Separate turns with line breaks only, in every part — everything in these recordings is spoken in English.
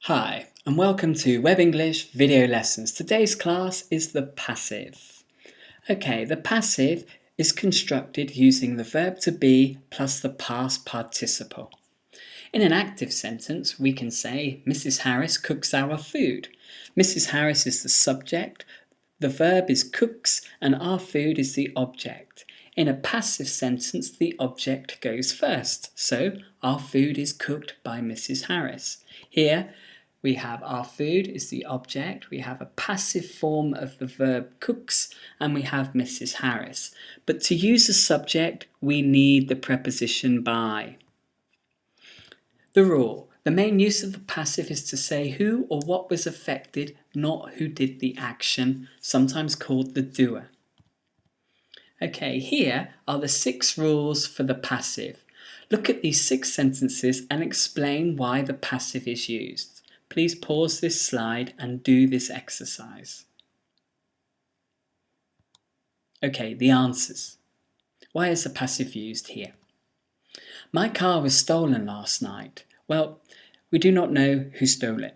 Hi, and welcome to Web English video lessons. Today's class is the passive. Okay, the passive is constructed using the verb to be plus the past participle. In an active sentence, we can say, Mrs. Harris cooks our food. Mrs. Harris is the subject, the verb is cooks, and our food is the object. In a passive sentence, the object goes first. So, our food is cooked by Mrs. Harris. Here, we have our food is the object, we have a passive form of the verb cooks, and we have Mrs. Harris. But to use a subject, we need the preposition by. The rule. The main use of the passive is to say who or what was affected, not who did the action, sometimes called the doer. Okay, here are the 6 rules for the passive. Look at these 6 sentences and explain why the passive is used. Please pause this slide and do this exercise. Okay, the answers. Why is the passive used here? My car was stolen last night. Well, we do not know who stole it.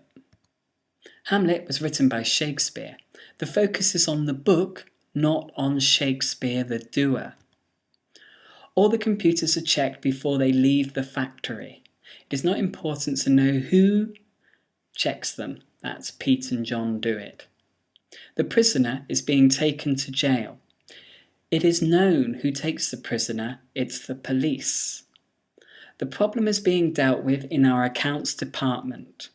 Hamlet was written by Shakespeare. The focus is on the book, not on Shakespeare the doer. All the computers are checked before they leave the factory. It is not important to know who checks them. That's Pete and John do it. The prisoner is being taken to jail. It is known who takes the prisoner. It's the police. The problem is being dealt with in our accounts department.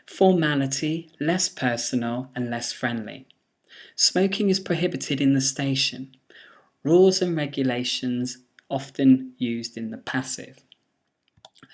Formality, less personal and less friendly. Smoking is prohibited in the station. Rules and regulations often used in the passive.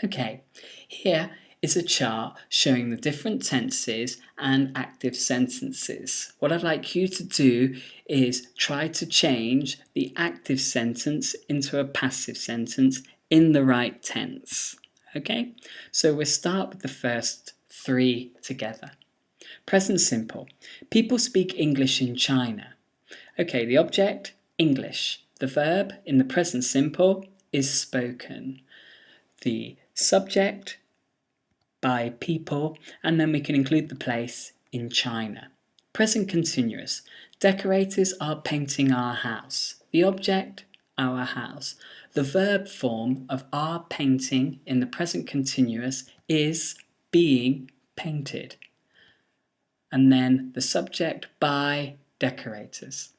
Okay, here is a chart showing the different tenses and active sentences. What I'd like you to do is try to change the active sentence into a passive sentence in the right tense. Okay, so we'll start with the first 3 together. Present simple. People speak English in China. Okay, the object, English. The verb in the present simple is spoken. The subject, by people, and then we can include the place in China. Present continuous. Decorators are painting our house. The object, our house. The verb form of are painting in the present continuous is being painted. And then the subject by decorators.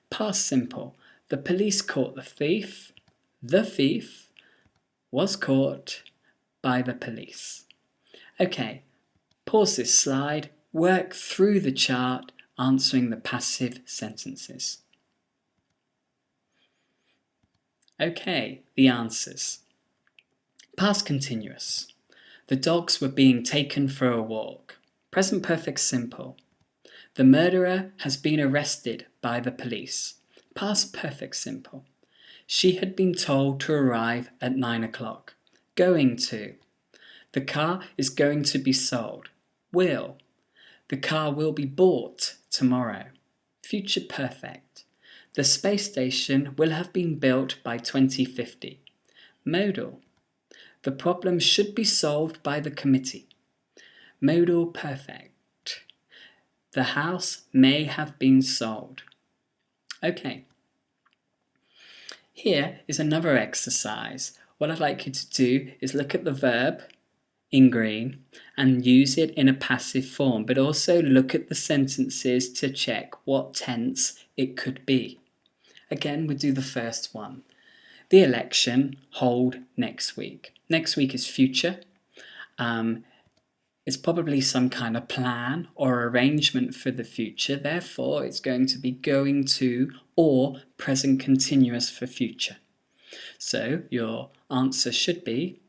Past simple. The police caught the thief. The thief was caught by the police. Okay, pause this slide, work through the chart, answering the passive sentences. Okay, the answers. Past continuous. The dogs were being taken for a walk. Present perfect simple. The murderer has been arrested by the police. Past perfect simple. She had been told to arrive at 9 o'clock. Going to. The car is going to be sold. Will. The car will be bought tomorrow. Future perfect. The space station will have been built by 2050. Modal. The problem should be solved by the committee. Modal perfect. The house may have been sold. Okay. Here is another exercise. What I'd like you to do is look at the verb in green and use it in a passive form, but also look at the sentences to check what tense it could be. Again, we'll do the first one. The election hold next week. Next week is future. It's probably some kind of plan or arrangement for the future. Therefore, it's going to be going to or present continuous for future. So your answer should be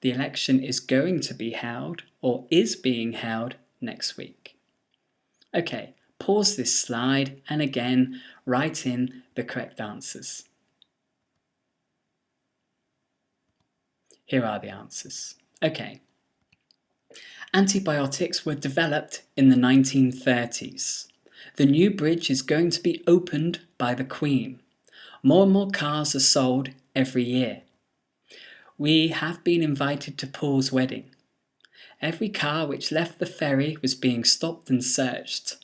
the election is going to be held or is being held next week. Okay, pause this slide and again write in the correct answers. Here are the answers. Okay. Antibiotics were developed in the 1930s. The new bridge is going to be opened by the Queen. More and more cars are sold every year. We have been invited to Paul's wedding. Every car which left the ferry was being stopped and searched.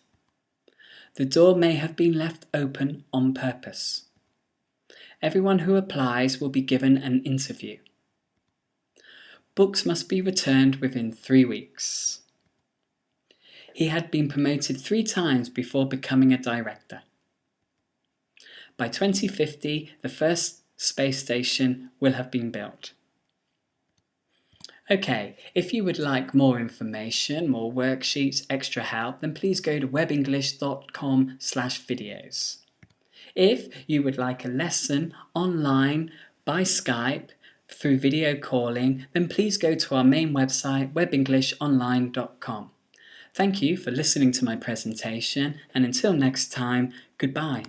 The door may have been left open on purpose. Everyone who applies will be given an interview. Books must be returned within 3 weeks. He had been promoted 3 times before becoming a director. By 2050, the first space station will have been built. Okay, if you would like more information, more worksheets, extra help, then please go to webenglish.com/videos. If you would like a lesson online by Skype through video calling, then please go to our main website, webenglishonline.com. Thank you for listening to my presentation, and until next time, goodbye.